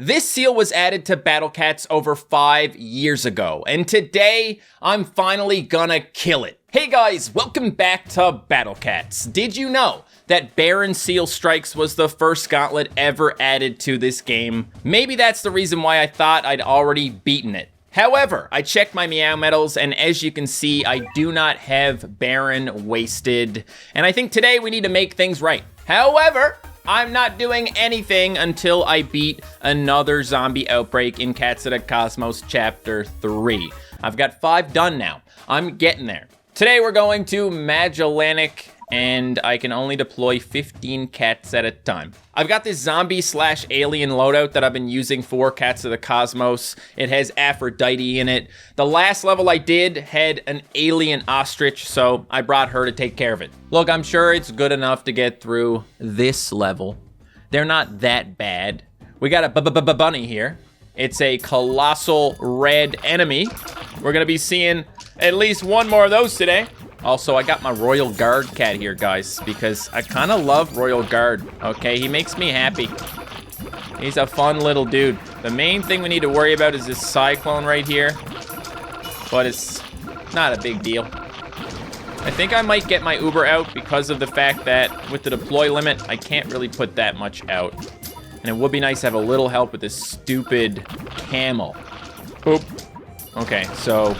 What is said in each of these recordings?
This seal was added to Battle Cats over 5 years ago, and today I'm finally gonna kill it. Hey guys, welcome back to Battle Cats. Did you know that Baron Seal Strikes was the first gauntlet ever added to this game? Maybe that's the reason why I thought I'd already beaten it. However, I checked my Meow medals, and as you can see, I do not have Baron wasted, and I think today we need to make things right. However, I'm not doing anything until I beat another zombie outbreak in Cats of the Cosmos Chapter 3. I've got 5 done now. I'm getting there. Today we're going to Magellanic, and I can only deploy 15 cats at a time. I've got this zombie/alien loadout that I've been using for Cats of the Cosmos. It has Aphrodite in it. The last level I did had an alien ostrich, so I brought her to take care of it. Look, I'm sure it's good enough to get through this level. They're not that bad. We got a bunny here. It's a colossal red enemy. We're gonna be seeing at least one more of those today. Also, I got my Royal Guard cat here, guys, because I kind of love Royal Guard, okay? He makes me happy. He's a fun little dude. The main thing we need to worry about is this cyclone right here, but it's not a big deal. I think I might get my Uber out because of the fact that with the deploy limit, I can't really put that much out. And it would be nice to have a little help with this stupid camel. Boop. Okay, so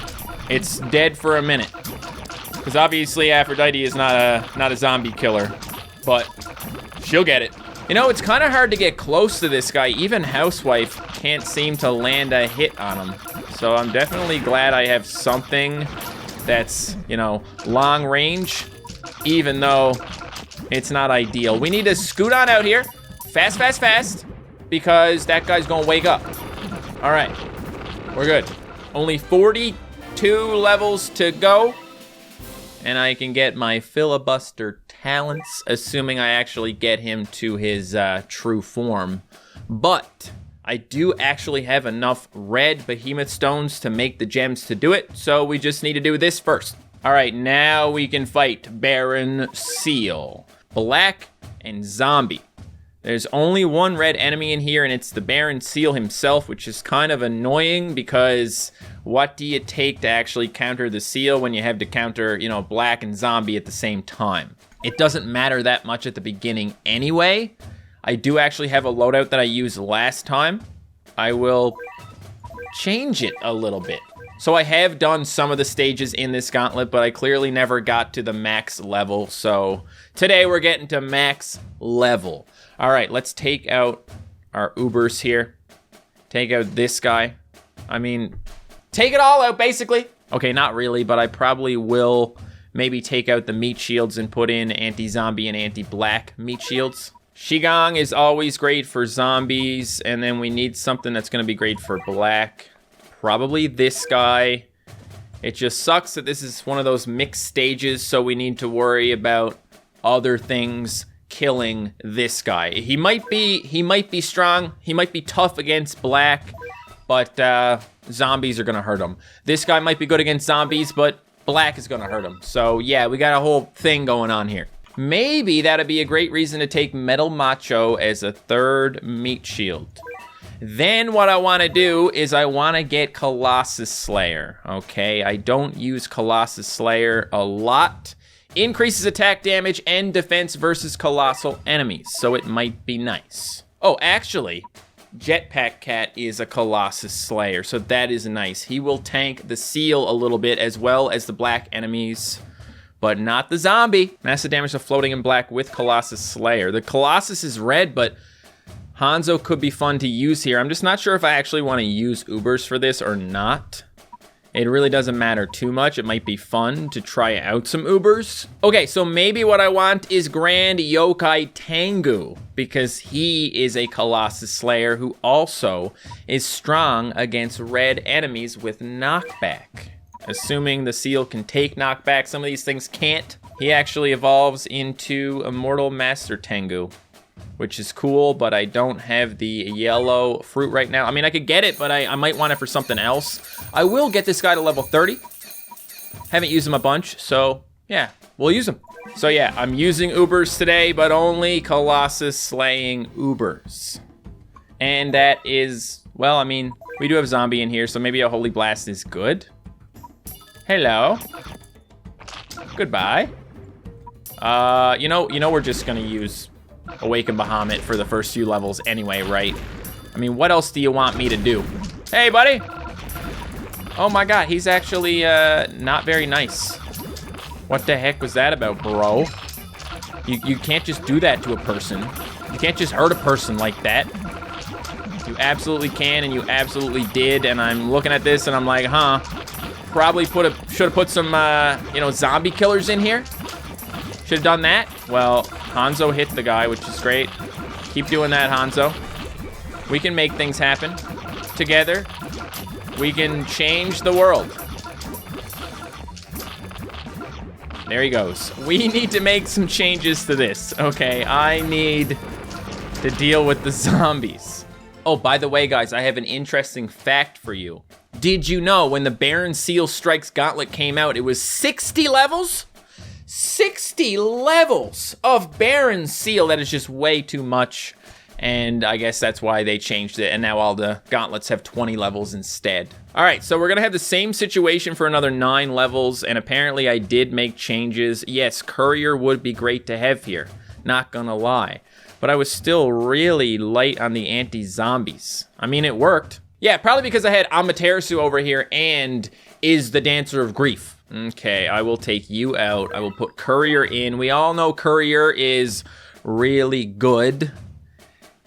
it's dead for a minute. Because obviously Aphrodite is not a zombie killer, but she'll get it. You know, it's kind of hard to get close to this guy. Even Housewife can't seem to land a hit on him. So I'm definitely glad I have something that's, you know, long range, even though it's not ideal. We need to scoot on out here, fast, because that guy's gonna wake up. All right, we're good. Only 42 levels to go. And I can get my filibuster talents, assuming I actually get him to his true form. But I do actually have enough red behemoth stones to make the gems to do it, so we just need to do this first. All right, now we can fight Baron Seal, Black, and Zombie. There's only one red enemy in here, and it's the Baron Seal himself, which is kind of annoying because what do you take to actually counter the Seal when you have to counter, you know, Black and Zombie at the same time? It doesn't matter that much at the beginning anyway. I do actually have a loadout that I used last time. I will change it a little bit. So I have done some of the stages in this gauntlet, but I clearly never got to the max level. So today we're getting to max level. All right, let's take out our Ubers here. Take out this guy. I mean, take it all out, basically. Okay, not really, but I probably will maybe take out the meat shields and put in anti-zombie and anti-black meat shields. Shigong is always great for zombies, and then we need something that's gonna be great for black. Probably this guy. It just sucks that this is one of those mixed stages, so we need to worry about other things killing this guy. He might be strong, he might be tough against black, but zombies are gonna hurt him. This guy might be good against zombies, but black is gonna hurt him. So yeah, we got a whole thing going on here. Maybe that'd be a great reason to take Metal Macho as a third meat shield. Then what I want to do is I want to get Colossus Slayer, okay? I don't use Colossus Slayer a lot. Increases attack damage and defense versus colossal enemies, so it might be nice. Oh, actually, Jetpack Cat is a Colossus Slayer, so that is nice. He will tank the Seal a little bit as well as the black enemies, but not the zombie. Massive damage to floating in black with Colossus Slayer. The Colossus is red, but Hanzo could be fun to use here. I'm just not sure if I actually want to use Ubers for this or not. It really doesn't matter too much. It might be fun to try out some Ubers. Okay, so maybe what I want is Grand Yokai Tengu, because he is a Colossus Slayer who also is strong against red enemies with knockback. Assuming the Seal can take knockback, some of these things can't. He actually evolves into Immortal Master Tengu, which is cool, but I don't have the yellow fruit right now. I mean, I could get it, but I might want it for something else. I will get this guy to level 30. Haven't used him a bunch, so yeah, we'll use him. So yeah, I'm using Ubers today, but only Colossus slaying Ubers. And that is, well, I mean, we do have zombie in here, so maybe a holy blast is good. Hello. Goodbye. You know, we're just gonna use Awaken Bahamut for the first few levels anyway, right? I mean, what else do you want me to do? Hey, buddy. Oh my God, he's actually not very nice. What the heck was that about, bro? You can't just do that to a person. You can't just hurt a person like that. You absolutely can, and you absolutely did. And I'm looking at this, and I'm like, huh? Probably should have put some, you know, zombie killers in here. Should have done that. Well, Hanzo hit the guy, which is great. Keep doing that, Hanzo. We can make things happen together. We can change the world. There he goes. We need to make some changes to this. Okay, I need to deal with the zombies. Oh, by the way, guys, I have an interesting fact for you. Did you know when the Baron Seal Strikes Gauntlet came out, it was 60 levels? 60 levels of Baron Seal. That is just way too much. And I guess that's why they changed it. And now all the gauntlets have 20 levels instead. All right, so we're gonna have the same situation for another 9 levels. And apparently I did make changes. Yes, Courier would be great to have here. Not gonna lie. But I was still really light on the anti-zombies. I mean, it worked. Yeah, probably because I had Amaterasu over here and is the Dancer of Grief. Okay, I will take you out. I will put Courier in. We all know Courier is really good.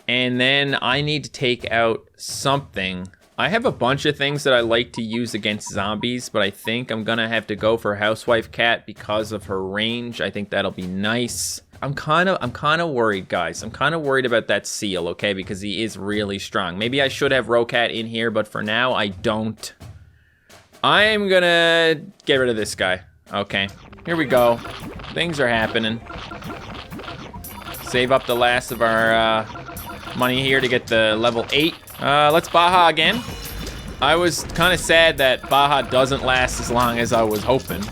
And then I need to take out something. I have a bunch of things that I like to use against zombies, but I think I'm gonna have to go for Housewife Cat because of her range. I think that'll be nice. I'm kind of worried, guys. I'm kind of worried about that seal, okay? Because he is really strong. Maybe I should have Rocat in here, but for now, I don't. I'm gonna get rid of this guy. Okay, here we go. Things are happening. Save up the last of our money here to get the level 8. Let's Baja again. I was kind of sad that Baja doesn't last as long as I was hoping,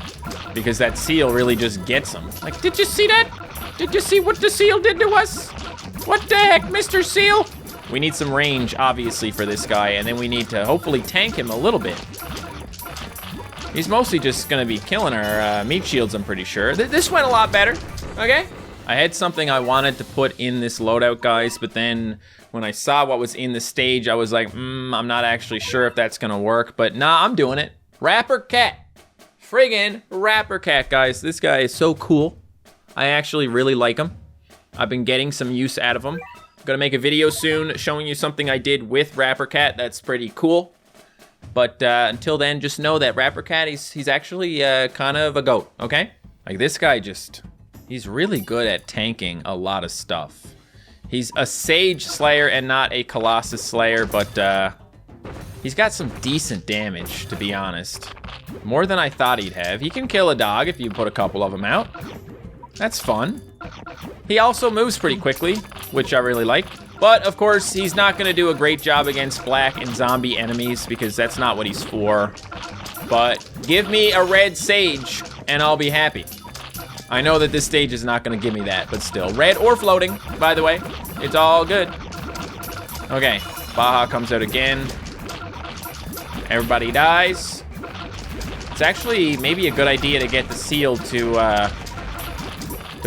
because that seal really just gets him. Like, did you see that? Did you see what the seal did to us? What the heck, Mr. Seal? We need some range, obviously, for this guy, and then we need to hopefully tank him a little bit. He's mostly just gonna be killing our meat shields, I'm pretty sure. This went a lot better, okay? I had something I wanted to put in this loadout, guys, but then when I saw what was in the stage, I was like, I'm not actually sure if that's gonna work, but nah, I'm doing it. Rapper Cat. Friggin' Rapper Cat, guys. This guy is so cool. I actually really like him. I've been getting some use out of him. I'm gonna make a video soon showing you something I did with Rapper Cat that's pretty cool. But until then, just know that Rapper Cat, he's actually kind of a goat, okay? Like, this guy he's really good at tanking a lot of stuff. He's a Sage Slayer and not a Colossus Slayer, but he's got some decent damage, to be honest. More than I thought he'd have. He can kill a dog if you put a couple of them out. That's fun. He also moves pretty quickly, which I really like. But, of course, he's not going to do a great job against black and zombie enemies because that's not what he's for. But give me a red Sage, and I'll be happy. I know that this stage is not going to give me that, but still. Red or floating, by the way. It's all good. Okay, Baja comes out again. Everybody dies. It's actually maybe a good idea to get the seal to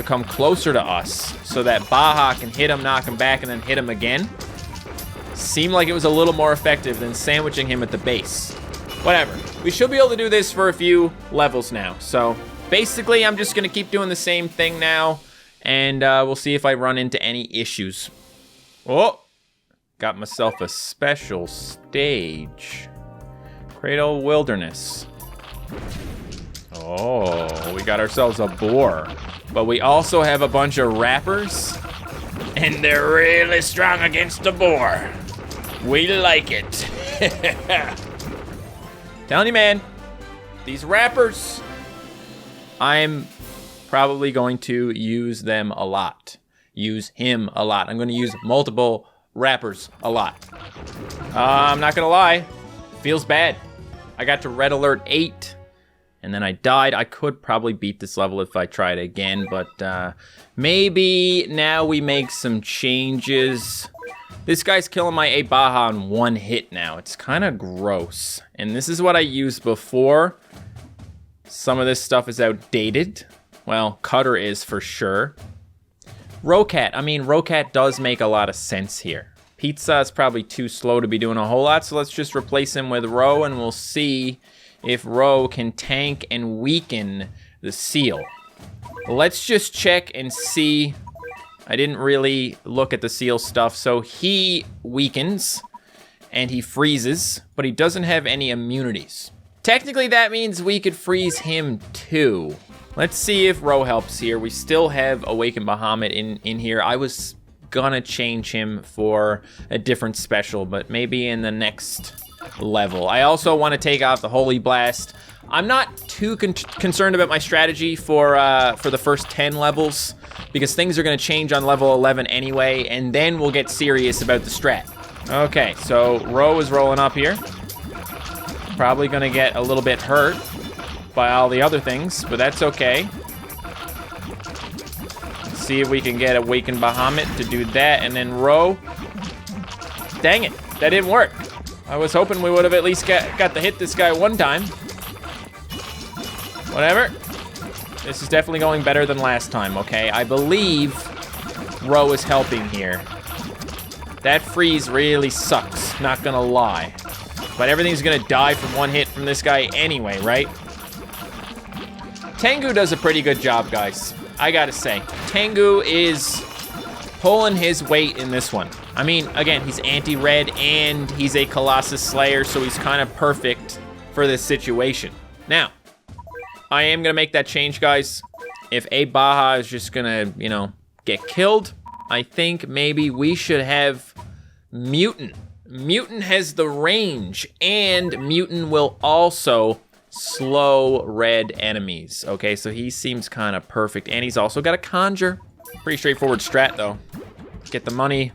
come closer to us so that Baja can hit him, knock him back, and then hit him again. Seemed like it was a little more effective than sandwiching him at the base. Whatever. We should be able to do this for a few levels now. So basically, I'm just going to keep doing the same thing now, and we'll see if I run into any issues. Oh, got myself a special stage. Cradle Wilderness. Oh, we got ourselves a boar. But we also have a bunch of rappers, and they're really strong against the boar. We like it. Telling you, man, these rappers, I'm probably going to use them a lot. Use him a lot. I'm going to use multiple rappers a lot. I'm not going to lie. Feels bad. I got to Red Alert 8. And then I died. I could probably beat this level if I tried again, but maybe now we make some changes. This guy's killing my A Baja in one hit now. It's kind of gross. And this is what I used before. Some of this stuff is outdated. Well, Cutter is for sure. Rocat. I mean, Rocat does make a lot of sense here. Pizza is probably too slow to be doing a whole lot, so let's just replace him with Ro, and we'll see if Ro can tank and weaken the seal. Let's just check and see. I didn't really look at the seal stuff, so he weakens and he freezes, but he doesn't have any immunities. Technically, that means we could freeze him too. Let's see if Ro helps here. We still have Awakened Bahamut in here. I was gonna change him for a different special, but maybe in the next level. I also want to take off the Holy Blast. I'm not too concerned about my strategy for the first 10 levels, because things are going to change on level 11 anyway, and then we'll get serious about the strat. Okay, so Ro is rolling up here. Probably going to get a little bit hurt by all the other things, but that's okay. Let's see if we can get Awakened Bahamut to do that, and then Ro. Dang it, that didn't work. I was hoping we would have at least got to hit this guy one time. Whatever. This is definitely going better than last time, okay? I believe Ro is helping here. That freeze really sucks, not gonna lie. But everything's gonna die from one hit from this guy anyway, right? Tengu does a pretty good job, guys. I gotta say. Tengu is pulling his weight in this one. I mean, again, he's anti-red and he's a Colossus Slayer, so he's kind of perfect for this situation. Now, I am gonna make that change, guys. If A Baja is just gonna, you know, get killed, I think maybe we should have Mutant. Mutant has the range, and Mutant will also slow red enemies. Okay, so he seems kind of perfect, and he's also got a Conjure. Pretty straightforward strat, though. Get the money,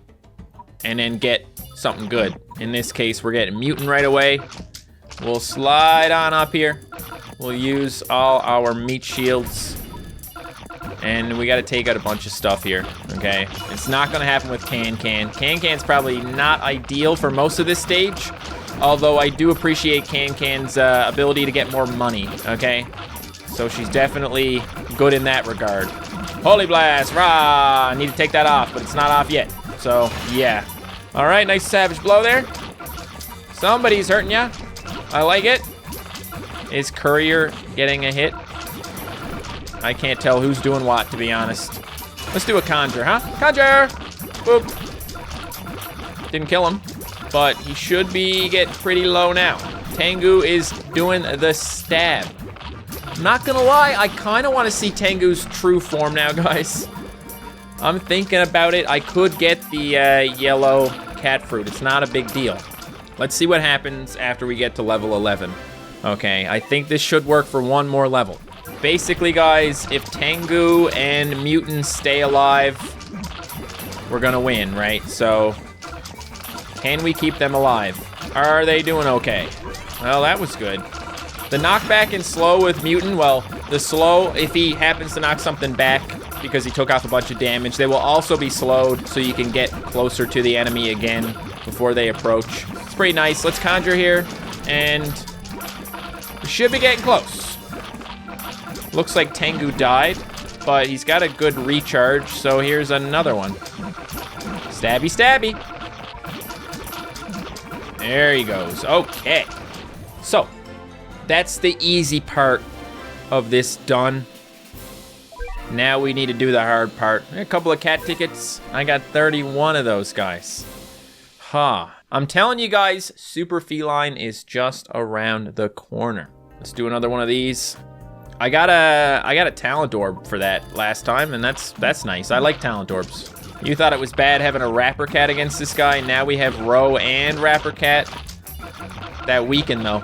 and then get something good. In this case, we're getting Mutant right away. We'll slide on up here. We'll use all our meat shields. And we gotta take out a bunch of stuff here, okay? It's not gonna happen with Can-Can. Can-Can's probably not ideal for most of this stage, although I do appreciate Can-Can's ability to get more money, okay? So she's definitely good in that regard. Holy Blast, rah! I need to take that off, but it's not off yet. So, yeah. All right, nice Savage Blow there. Somebody's hurting ya. I like it. Is Courier getting a hit? I can't tell who's doing what, to be honest. Let's do a Conjure, huh? Conjure! Boop. Didn't kill him, but he should be getting pretty low now. Tengu is doing the stab. Not gonna lie, I kind of want to see Tengu's true form now, guys. I'm thinking about it. I could get the yellow cat fruit. It's not a big deal. Let's see what happens after we get to level 11. Okay, I think this should work for one more level. Basically, guys, if Tengu and Mutant stay alive, we're gonna win, right? So, can we keep them alive? Are they doing okay? Well, that was good. The knockback and slow with Mutant, well, the slow, if he happens to knock something back because he took off a bunch of damage, they will also be slowed so you can get closer to the enemy again before they approach. It's pretty nice. Let's Conjure here, and we should be getting close. Looks like Tengu died, but he's got a good recharge, so here's another one. Stabby, stabby. There he goes. Okay. So, that's the easy part of this done. Now we need to do the hard part. A couple of cat tickets. I got 31 of those guys. Huh. I'm telling you guys, Super Feline is just around the corner. Let's do another one of these. I got a talent orb for that last time, and that's nice. I like talent orbs. You thought it was bad having a Rapper Cat against this guy. Now we have Ro and Rapper Cat. That weakened though.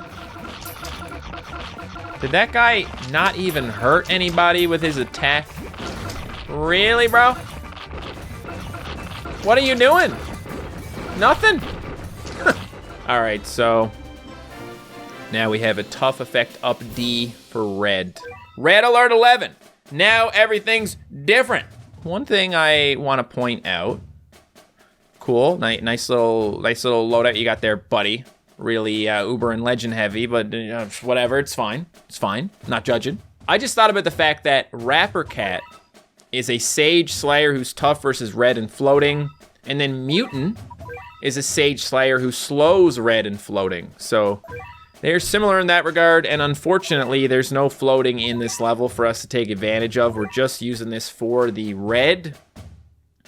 Did that guy not even hurt anybody with his attack? Really, bro? What are you doing? Nothing? All right, so now we have a tough effect up D for red. Red alert 11. Now everything's different. One thing I want to point out, Cool. Nice little loadout you got there, buddy. Really Uber and Legend heavy, but whatever. It's fine. It's fine. Not judging. I just thought about the fact that Rapper Cat is a Sage Slayer who's tough versus red and floating, and then Mutant is a Sage Slayer who slows red and floating. So they're similar in that regard, and unfortunately, there's no floating in this level for us to take advantage of. We're just using this for the red.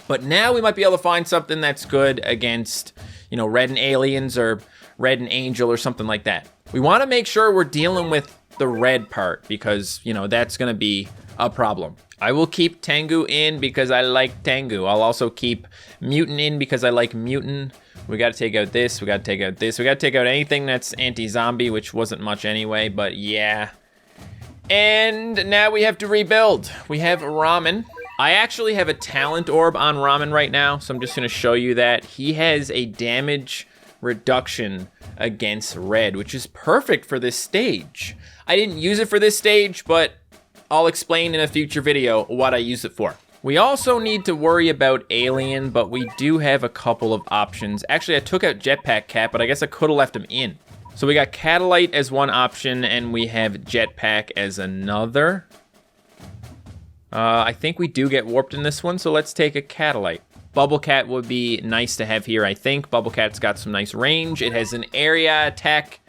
But now we might be able to find something that's good against, you know, red and aliens or red and angel or something like that. We want to make sure we're dealing with the red part because, you know, that's going to be a problem. I will keep Tengu in because I like Tengu. I'll also keep Mutant in because I like Mutant. We got to take out this. We got to take out this. We got to take out anything that's anti-zombie, which wasn't much anyway, but yeah. And now we have to rebuild. We have Ramen. I actually have a talent orb on Ramen right now, so I'm just going to show you that. He has a damage reduction against red, which is perfect for this stage. I didn't use it for this stage, but I'll explain in a future video what I use it for. We also need to worry about alien, but we do have a couple of options. Actually, I took out Jetpack Cat, but I guess I could have left him in. So we got Catalyte as one option, and we have Jetpack as another. I think we do get warped in this one, so let's take a Catalyte. Bubble Cat would be nice to have here, I think. Bubble Cat's got some nice range. It has an area attack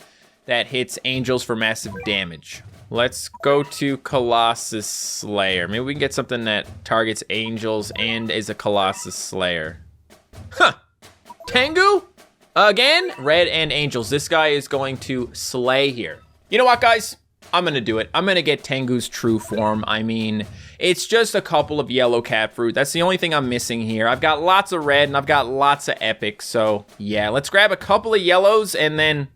that hits angels for massive damage. Let's go to Colossus Slayer. Maybe we can get something that targets angels and is a Colossus Slayer. Huh. Tengu? Again? Red and angels. This guy is going to slay here. You know what, guys? I'm gonna do it. I'm gonna get Tengu's true form. I mean, it's just a couple of yellow cat fruit. That's the only thing I'm missing here. I've got lots of red and I've got lots of epic. So yeah, let's grab a couple of yellows and then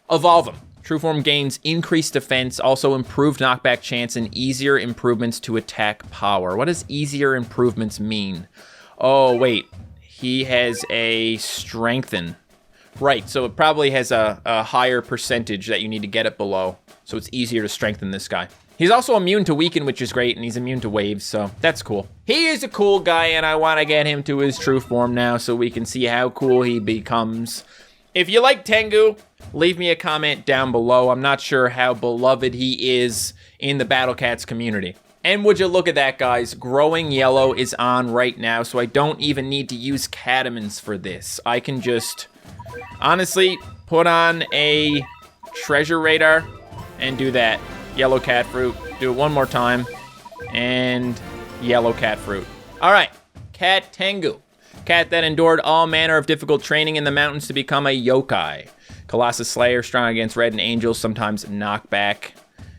evolve them. True form gains increased defense, also improved knockback chance, and easier improvements to attack power. What does easier improvements mean? Oh, wait. He has a strengthen. Right, so it probably has a higher percentage that you need to get it below. So it's easier to strengthen this guy. He's also immune to weaken, which is great, and he's immune to waves, so that's cool. He is a cool guy, and I want to get him to his true form now so we can see how cool he becomes. If you like Tengu, leave me a comment down below. I'm not sure how beloved he is in the Battle Cats community. And would you look at that, guys? Growing Yellow is on right now, so I don't even need to use Catamins for this. I can just, honestly, put on a Treasure Radar and do that. Yellow cat fruit. Do it one more time. And yellow cat fruit. All right, Cat Tengu. Cat that endured all manner of difficult training in the mountains to become a yokai. Colossus Slayer, strong against red and angels, sometimes knockback.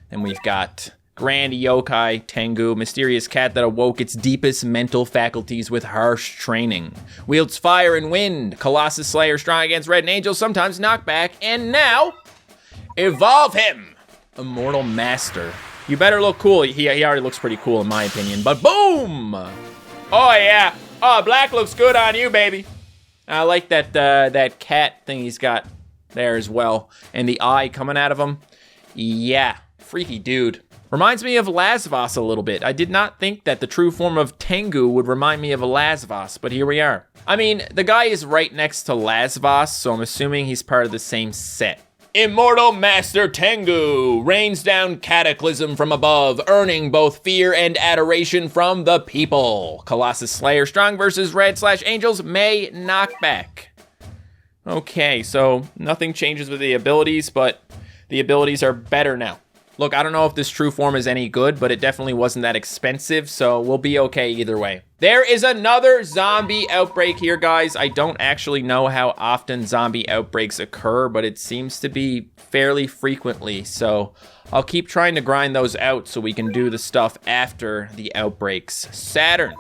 And we've got Grand Yokai Tengu, mysterious cat that awoke its deepest mental faculties with harsh training. Wields fire and wind. Colossus Slayer, strong against red and angels, sometimes knockback. And now, evolve him! Immortal Master. You better look cool. He already looks pretty cool in my opinion, but boom! Oh yeah. Oh, black looks good on you, baby. I like that that cat thing he's got there as well. And the eye coming out of him. Yeah, freaky dude. Reminds me of Lazvos a little bit. I did not think that the true form of Tengu would remind me of a Lazvos, but here we are. I mean, the guy is right next to Lazvos, so I'm assuming he's part of the same set. Immortal Master Tengu rains down cataclysm from above, earning both fear and adoration from the people. Colossus Slayer, strong versus red/angels, may knock back. Okay, so nothing changes with the abilities, but the abilities are better now. Look, I don't know if this true form is any good, but it definitely wasn't that expensive, so we'll be okay either way. There is another zombie outbreak here, guys. I don't actually know how often zombie outbreaks occur, but it seems to be fairly frequently, so I'll keep trying to grind those out so we can do the stuff after the outbreaks. Saturn.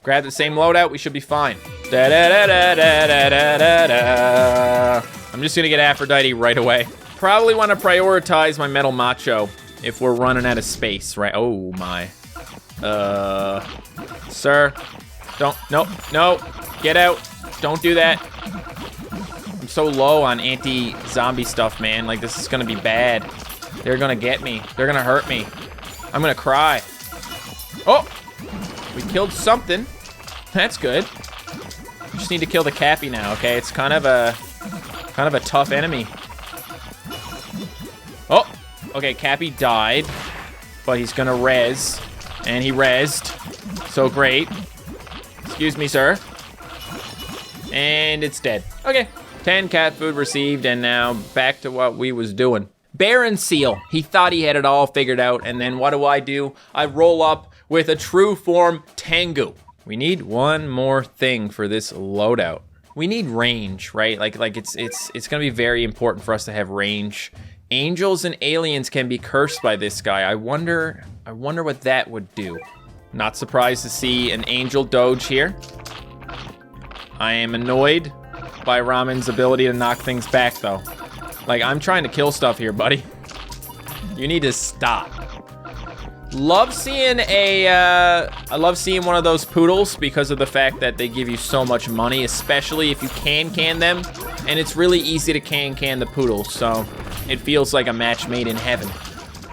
Grab the same loadout, we should be fine. Da-da-da-da-da-da-da-da. I'm just gonna get Aphrodite right away. Probably want to prioritize my metal macho if we're running out of space, right? Oh my. Sir, don't, no, get out. Don't do that. I'm so low on anti-zombie stuff, man. Like, this is gonna be bad. They're gonna get me. They're gonna hurt me. I'm gonna cry. Oh, we killed something. That's good. just need to kill the Cappy now, okay? It's kind of a tough enemy. Oh, okay, Cappy died, but he's gonna res, and he rezzed. So great. Excuse me, sir. And it's dead. Okay, 10 cat food received, and now back to what we was doing. Baron Seal, he thought he had it all figured out, and then what do? I roll up with a true form Tengu. We need one more thing for this loadout. We need range, right? Like it's gonna be very important for us to have range. Angels and aliens can be cursed by this guy. I wonder what that would do. Not surprised to see an angel doge here. I am annoyed by Ramen's ability to knock things back though. Like, I'm trying to kill stuff here, buddy. You need to stop. Love seeing I love seeing one of those poodles because of the fact that they give you so much money, especially if you can them. And it's really easy to can the poodles, so it feels like a match made in heaven.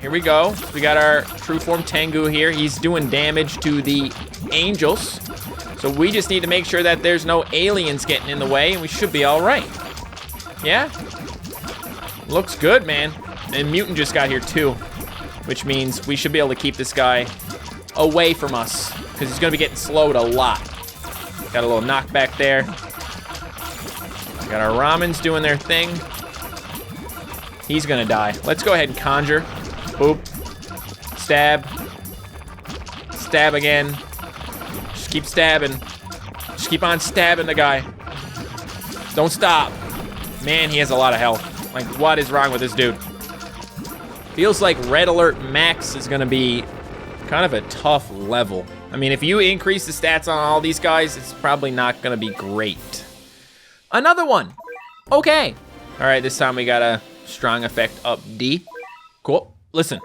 Here we go. We got our true form Tengu here. He's doing damage to the angels. So we just need to make sure that there's no aliens getting in the way, and we should be all right. Yeah? Looks good, man. And Mutant just got here too, which means we should be able to keep this guy away from us because he's gonna be getting slowed a lot. Got a little knockback there. Got our Ramens doing their thing. He's gonna die. Let's go ahead and conjure. Boop. Stab. Stab again. Just keep stabbing. Just keep on stabbing the guy. Don't stop. Man, he has a lot of health. Like, what is wrong with this dude? Feels like Red Alert Max is gonna be kind of a tough level. I mean, if you increase the stats on all these guys, it's probably not gonna be great. Another one. Okay. All right, this time we got a strong effect up D. Cool. Listen,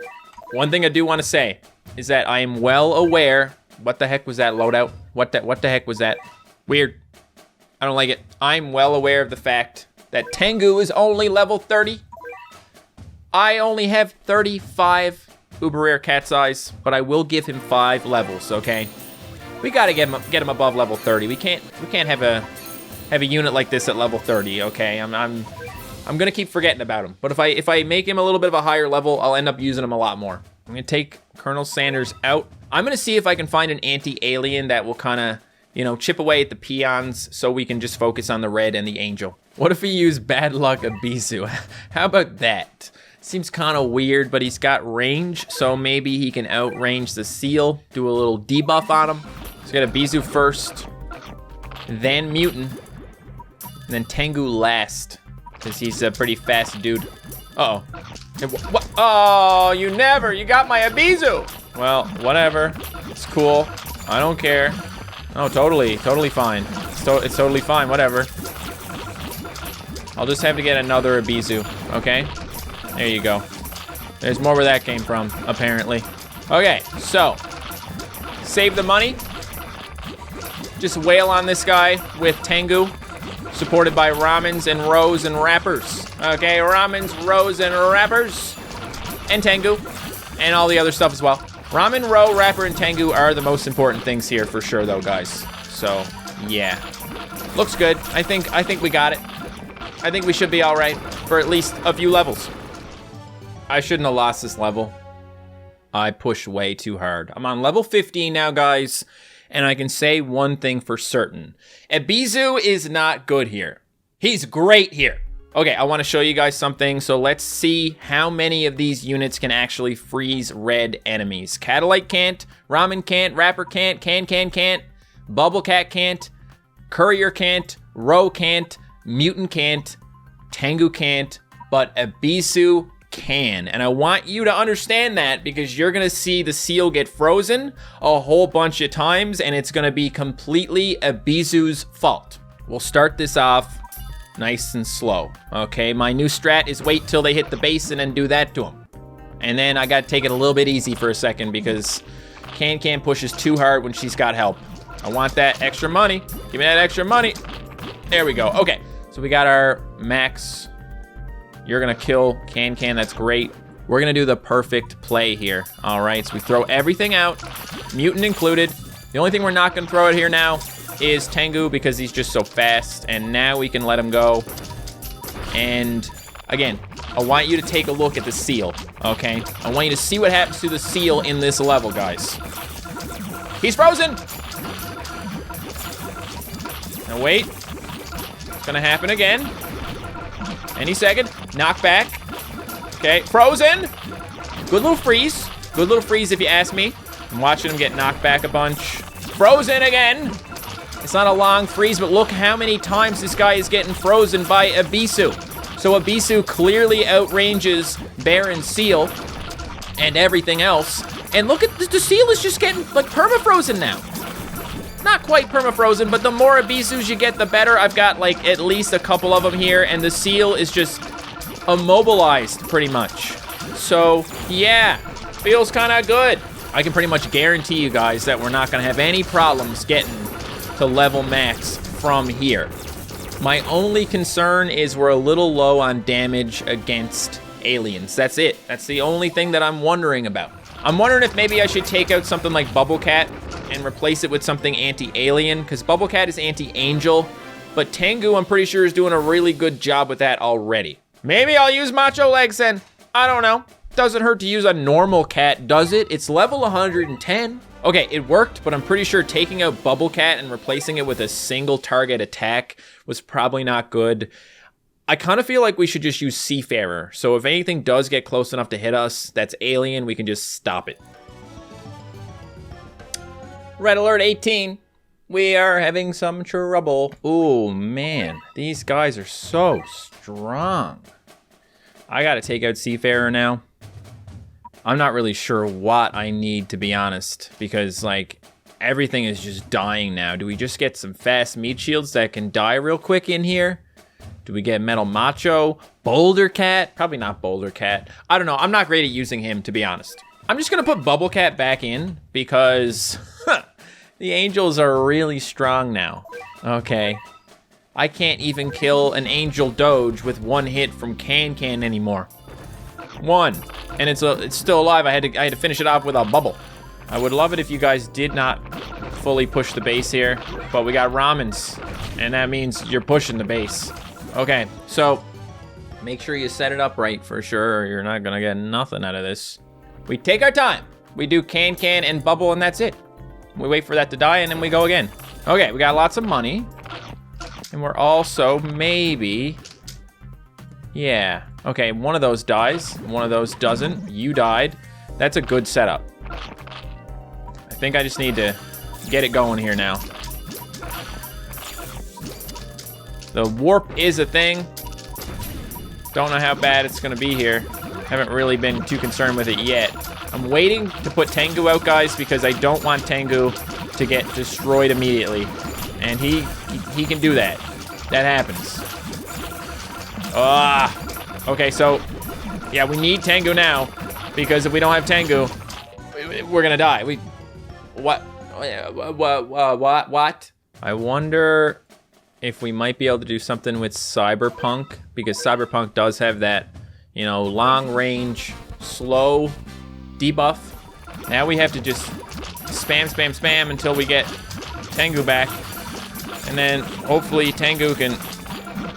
one thing I do want to say is that I am well aware. What the heck was that loadout? What the heck was that? Weird. I don't like it. I'm well aware of the fact that Tengu is only level 30. I only have 35 uber rare cat's eyes, but I will give him 5 levels, okay? We gotta get him above level 30. We can't have a unit like this at level 30, okay? I'm gonna keep forgetting about him. But if I make him a little bit of a higher level, I'll end up using him a lot more. I'm gonna take Colonel Sanders out. I'm gonna see if I can find an anti-alien that will kinda, you know, chip away at the peons so we can just focus on the red and the angel. What if we use Bad Luck Abisu? How about that? Seems kind of weird, but he's got range, so maybe he can outrange the seal, do a little debuff on him. He's got Abisu first, then Mutant, and then Tengu last, because he's a pretty fast dude. Uh-oh. What? Oh, you got my Abisu! Well, whatever. It's cool. I don't care. Oh, totally fine. It's totally fine, whatever. I'll just have to get another Abisu, okay? There you go. There's more where that came from, apparently. Okay, so. Save the money. Just wail on this guy with Tengu. Supported by Ramens and Rows and Rappers. Okay, Ramens, Rows, and Rappers. And Tengu. And all the other stuff as well. Ramen, Row, Rapper, and Tengu are the most important things here for sure, though, guys. So, yeah. Looks good. I think we got it. I think we should be all right for at least a few levels. I shouldn't have lost this level. I pushed way too hard. I'm on level 15 now, guys, and I can say one thing for certain. Abisu is not good here. He's great here. Okay, I want to show you guys something, so let's see how many of these units can actually freeze red enemies. Catalyte can't, Ramen can't, Rapper can't, can't, Bubble Cat can't, Courier can't, Row can't, Mutant can't, Tengu can't, but Abisu can. And I want you to understand that because you're gonna see the seal get frozen a whole bunch of times and it's gonna be completely Abisu's fault. We'll start this off nice and slow, okay? My new strat is wait till they hit the base and then do that to them. And then I gotta take it a little bit easy for a second because Can pushes too hard when she's got help. I want that extra money. Give me that extra money. There we go. Okay, so we got our max. You're gonna kill Can, that's great. We're gonna do the perfect play here. All right, so we throw everything out, Mutant included. The only thing we're not gonna throw out here now is Tengu because he's just so fast. And now we can let him go. And again, I want you to take a look at the seal, okay? I want you to see what happens to the seal in this level, guys. He's frozen! Now wait. It's gonna happen again. Any second. Knock back. Okay, frozen! Good little freeze. Good little freeze if you ask me. I'm watching him get knocked back a bunch. Frozen again! It's not a long freeze, but look how many times this guy is getting frozen by Abisu. So Abisu clearly outranges Baron Seal and everything else. And look at the seal is just getting like permafrozen now. Not quite permafrozen, but the more Abisus you get, the better. I've got like at least a couple of them here, and the seal is just immobilized pretty much. So yeah, feels kind of good. I can pretty much guarantee you guys that we're not gonna have any problems getting to level max from here. My only concern is we're a little low on damage against aliens. That's it. That's the only thing that I'm wondering about. I'm wondering if maybe I should take out something like Bubble Cat and replace it with something anti-alien, because Bubble Cat is anti-angel, but Tengu, I'm pretty sure, is doing a really good job with that already. Maybe I'll use Macho Legs then. I don't know. Doesn't hurt to use a normal cat, does it? It's level 110. Okay, it worked, but I'm pretty sure taking out Bubble Cat and replacing it with a single target attack was probably not good. I kind of feel like we should just use Seafarer. So if anything does get close enough to hit us that's alien, we can just stop it. Red Alert 18. We are having some trouble. Oh man, these guys are so strong. I gotta take out Seafarer now. I'm not really sure what I need, to be honest, because like everything is just dying now. Do we just get some fast meat shields that can die real quick in here? Do we get Metal Macho? Boulder Cat? Probably not Boulder Cat. I don't know. I'm not great at using him, to be honest. I'm just gonna put Bubble Cat back in because the angels are really strong now. Okay. I can't even kill an angel doge with one hit from Can anymore. One. And it's still alive. I had to finish it off with a bubble. I would love it if you guys did not fully push the base here, but we got ramens, and that means you're pushing the base. Okay, so make sure you set it up right for sure, or you're not gonna get nothing out of this. We take our time. We do can and bubble, and that's it. We wait for that to die, and then we go again. Okay, we got lots of money, and we're also maybe, yeah. Okay, one of those dies, one of those doesn't. You died. That's a good setup. I think I just need to get it going here now. The warp is a thing. Don't know how bad it's gonna be here. Haven't really been too concerned with it yet. I'm waiting to put Tengu out, guys, because I don't want Tengu to get destroyed immediately. And he can do that. That happens. Okay, so yeah, we need Tengu now, because if we don't have Tengu, we're gonna die. What? I wonder if we might be able to do something with Cyberpunk, because Cyberpunk does have that, you know, long range, slow debuff. Now we have to just spam until we get Tengu back, and then hopefully Tengu can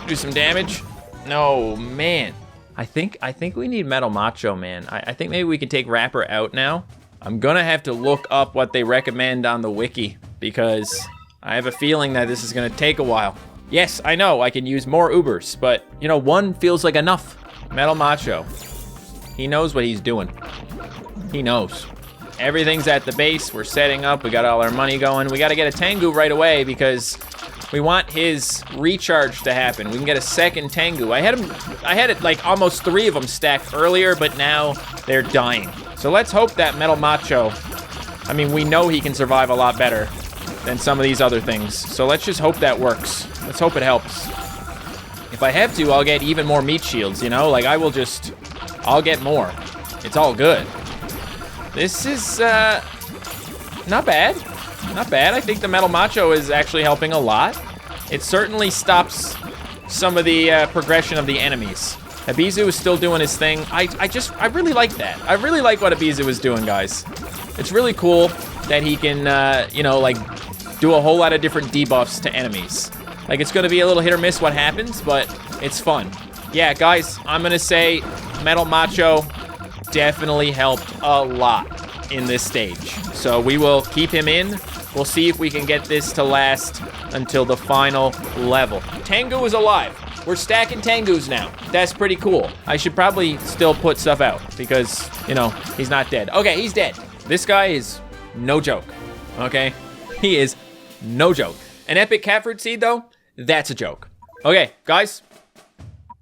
do some damage. No, man. I think we need Metal Macho, man. I think maybe we can take Rapper out now. I'm gonna have to look up what they recommend on the wiki, because I have a feeling that this is gonna take a while. Yes, I know, I can use more Ubers, but, you know, one feels like enough. Metal Macho. He knows what he's doing. He knows. Everything's at the base, we're setting up, we got all our money going. We gotta get a Tengu right away, because we want his recharge to happen. We can get a second Tengu. I had it like almost 3 of them stacked earlier, but now they're dying. So let's hope that Metal Macho, I mean, we know he can survive a lot better than some of these other things. So let's just hope that works. Let's hope it helps. If I have to, I'll get even more meat shields, you know? Like, I'll get more. It's all good. This is, not bad. Not bad. I think the Metal Macho is actually helping a lot. It certainly stops some of the progression of the enemies. Abizu is still doing his thing. I really like that. I really like what Abizu is doing, guys. It's really cool that he can, you know, like, do a whole lot of different debuffs to enemies. Like, it's gonna be a little hit or miss what happens, but it's fun. Yeah, guys, I'm gonna say Metal Macho definitely helped a lot in this stage. So we will keep him in. We'll see if we can get this to last until the final level. Tengu is alive. We're stacking Tengus now. That's pretty cool. I should probably still put stuff out because, you know, he's not dead. Okay, he's dead. This guy is no joke, okay? He is no joke. An epic cat fruit seed, though, that's a joke. Okay, guys,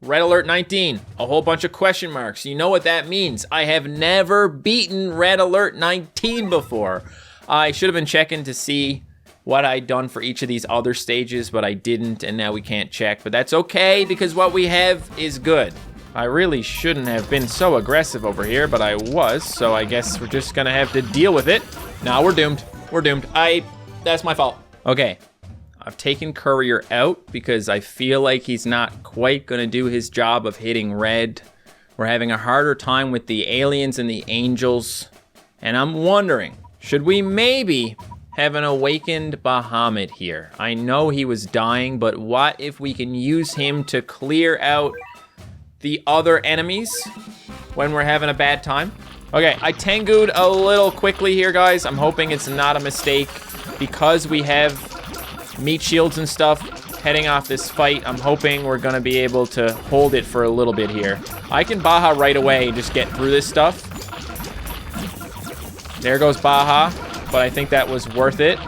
Red Alert 19, a whole bunch of question marks. You know what that means. I have never beaten Red Alert 19 before. I should have been checking to see what I'd done for each of these other stages, but I didn't, and now we can't check. But that's okay, because what we have is good. I really shouldn't have been so aggressive over here, but I was, so I guess we're just gonna have to deal with it. Nah, we're doomed. We're doomed. That's my fault. Okay, I've taken Courier out because I feel like he's not quite gonna do his job of hitting red. We're having a harder time with the aliens and the angels, and I'm wondering, should we maybe have an awakened Bahamut here? I know he was dying, but what if we can use him to clear out the other enemies when we're having a bad time? Okay, I Tengu'd a little quickly here, guys. I'm hoping it's not a mistake because we have meat shields and stuff heading off this fight. I'm hoping we're gonna be able to hold it for a little bit here. I can Baja right away and just get through this stuff. There goes Baja, but I think that was worth it.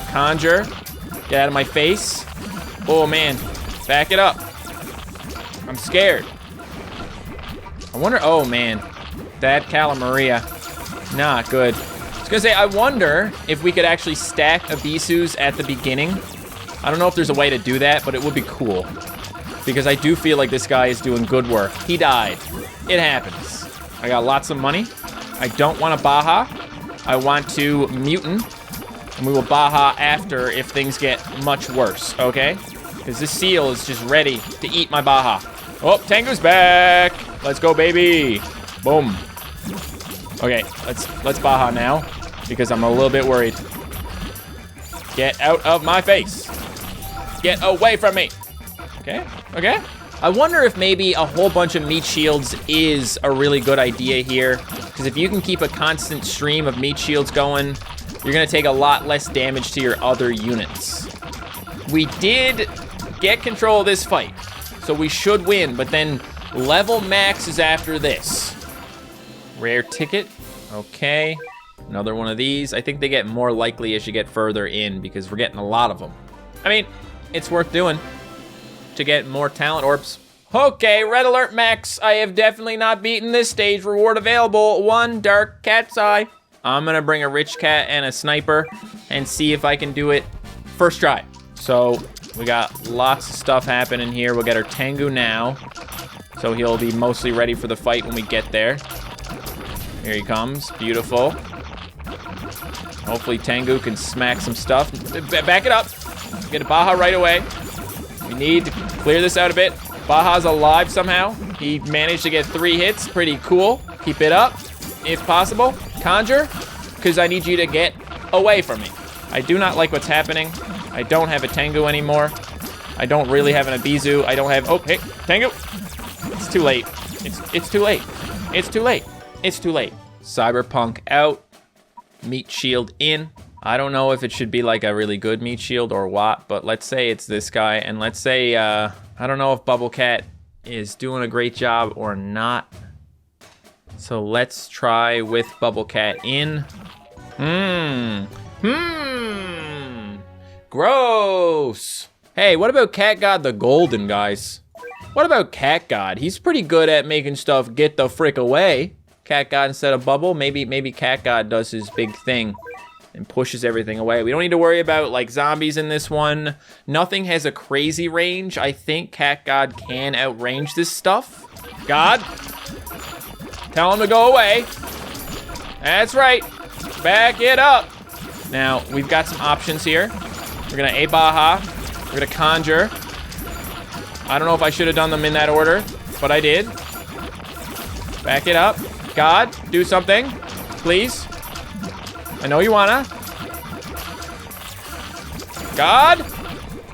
Conjure, get out of my face. Oh man, back it up. I'm scared. I wonder, oh man, that Calamaria, not good. I was gonna say, I wonder if we could actually stack Abisus at the beginning. I don't know if there's a way to do that, but it would be cool. Because I do feel like this guy is doing good work. He died. It happens. I got lots of money. I don't want a Baja. I want to Mutant. And we will Baja after if things get much worse, okay? Because this seal is just ready to eat my Baja. Oh, Tengu's back. Let's go, baby. Boom. Okay, let's Baja now because I'm a little bit worried. Get out of my face. Get away from me. Okay, okay. I wonder if maybe a whole bunch of meat shields is a really good idea here. Because if you can keep a constant stream of meat shields going, you're gonna take a lot less damage to your other units. We did get control of this fight, so we should win, but then level max is after this. Rare ticket, okay. Another one of these. I think they get more likely as you get further in because we're getting a lot of them. I mean, it's worth doing to get more talent orbs. Okay, Red Alert Max. I have definitely not beaten this stage. Reward available, 1 dark cat's eye. I'm gonna bring a rich cat and a sniper and see if I can do it first try. So we got lots of stuff happening here. We'll get our Tengu now. So he'll be mostly ready for the fight when we get there. Here he comes, beautiful. Hopefully Tengu can smack some stuff. Back it up. Get a Baja right away. We need to clear this out a bit. Baja's alive somehow. He managed to get 3 hits. Pretty cool. Keep it up, if possible. Conjure, because I need you to get away from me. I do not like what's happening. I don't have a Tengu anymore. I don't really have an Abisu. I don't have, oh, hey, Tengu. It's too late. It's too late. It's too late. It's too late. Cyberpunk out. Meat shield in. I don't know if it should be like a really good meat shield or what, but let's say it's this guy, and let's say, I don't know if Bubble Cat is doing a great job or not. So let's try with Bubble Cat in. Gross. Hey, what about Cat God the Golden, guys? What about Cat God? He's pretty good at making stuff get the frick away. Cat God instead of Bubble. Maybe Cat God does his big thing and pushes everything away. We don't need to worry about like zombies in this one. Nothing has a crazy range. I think Cat God can outrange this stuff. God, tell him to go away. That's right. Back it up. Now, we've got some options here. We're gonna A-Baha. We're gonna Conjure. I don't know if I should have done them in that order, but I did. Back it up. God, do something, please. I know you wanna. God?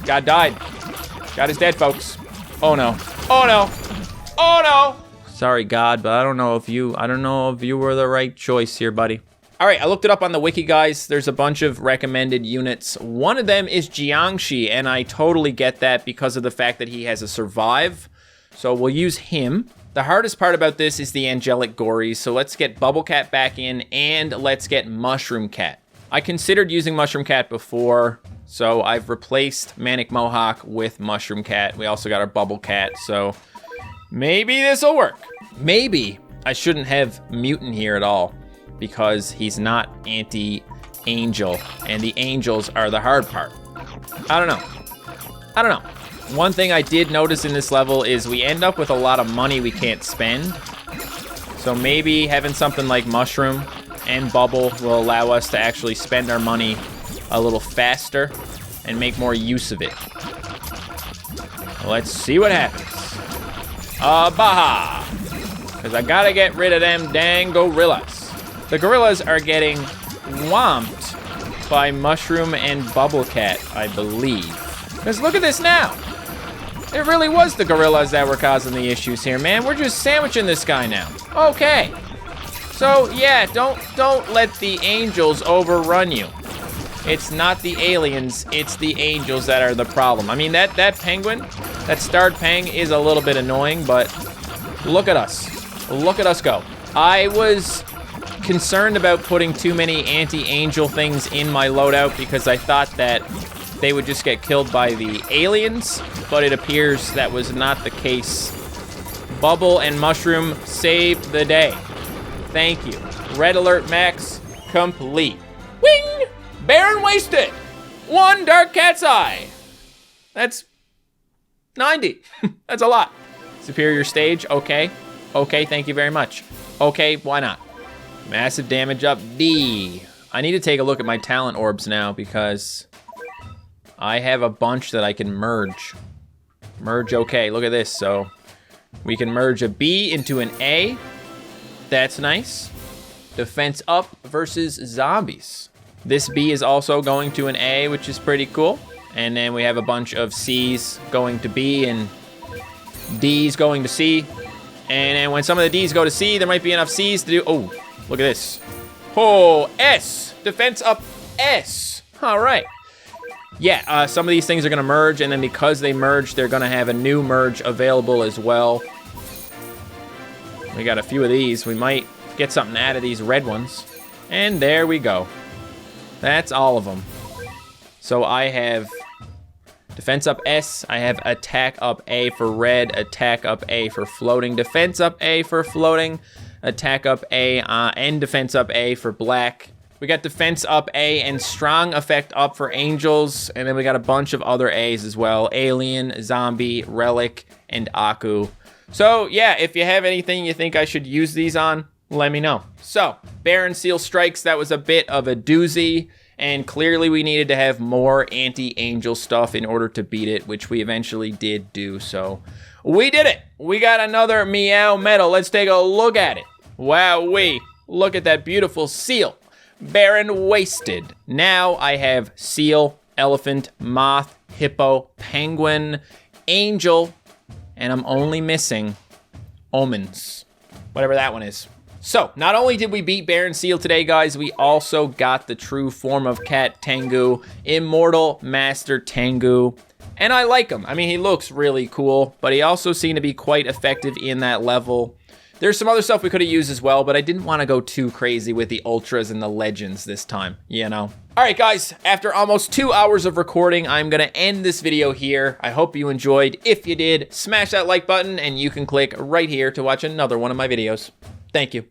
God died. God is dead, folks. Oh no. Oh no. Oh no. Sorry, God, but I don't know if you were the right choice here, buddy. All right, I looked it up on the wiki, guys. There's a bunch of recommended units. One of them is Jiangxi, and I totally get that because of the fact that he has a survive. So we'll use him. The hardest part about this is the angelic gories, so let's get Bubble Cat back in, and let's get Mushroom Cat. I considered using Mushroom Cat before, so I've replaced Manic Mohawk with Mushroom Cat. We also got our Bubble Cat, so maybe this'll work. Maybe I shouldn't have Mutant here at all, because he's not anti-angel, and the angels are the hard part. I don't know. One thing I did notice in this level is we end up with a lot of money we can't spend. So maybe having something like Mushroom and Bubble will allow us to actually spend our money a little faster and make more use of it. Let's see what happens. Baha! Because I gotta get rid of them dang gorillas. The gorillas are getting whomped by Mushroom and Bubble Cat, I believe. Because look at this now. It really was the gorillas that were causing the issues here, man. We're just sandwiching this guy now. Okay. So, yeah, don't let the angels overrun you. It's not the aliens, it's the angels that are the problem. I mean, that penguin, that starred peng is a little bit annoying, but look at us. Look at us go. I was concerned about putting too many anti-angel things in my loadout because I thought that they would just get killed by the aliens, but it appears that was not the case. Bubble and Mushroom saved the day. Thank you. Red alert max complete. Wing! Baron wasted. 1 dark cat's eye. That's 90. That's a lot. Superior stage, okay. Okay, thank you very much. Okay, why not? Massive damage up D. I need to take a look at my talent orbs now because I have a bunch that I can merge. Merge, okay, look at this. So we can merge a B into an A. That's nice. Defense up versus zombies. This B is also going to an A, which is pretty cool. And then we have a bunch of C's going to B and D's going to C. And then when some of the D's go to C, there might be enough C's to do, oh, look at this. Oh, S, defense up S. All right. Yeah, some of these things are gonna merge, and then because they merge, they're gonna have a new merge available as well. We got a few of these. We might get something out of these red ones. And there we go. That's all of them. So I have defense up S, I have attack up A for red, attack up A for floating, defense up A for floating, attack up A, and defense up A for black. We got defense up A and strong effect up for angels, and then we got a bunch of other A's as well. Alien, zombie, relic, and Aku. So yeah, if you have anything you think I should use these on, let me know. So, Baron Seal Strikes, that was a bit of a doozy. And clearly we needed to have more anti-angel stuff in order to beat it, which we eventually did do, so we did it. We got another Meow medal. Let's take a look at it. Wowee, look at that beautiful seal. Baron wasted. Now I have seal, elephant, moth, hippo, penguin, angel, and I'm only missing omens, whatever that one is. So, not only did we beat Baron Seal today, guys, we also got the true form of Cat Tengu, Immortal Master Tengu, and I like him. I mean, he looks really cool, but he also seemed to be quite effective in that level. There's some other stuff we could have used as well, but I didn't want to go too crazy with the ultras and the legends this time, you know? All right, guys, after almost 2 hours of recording, I'm going to end this video here. I hope you enjoyed. If you did, smash that like button, and you can click right here to watch another one of my videos. Thank you.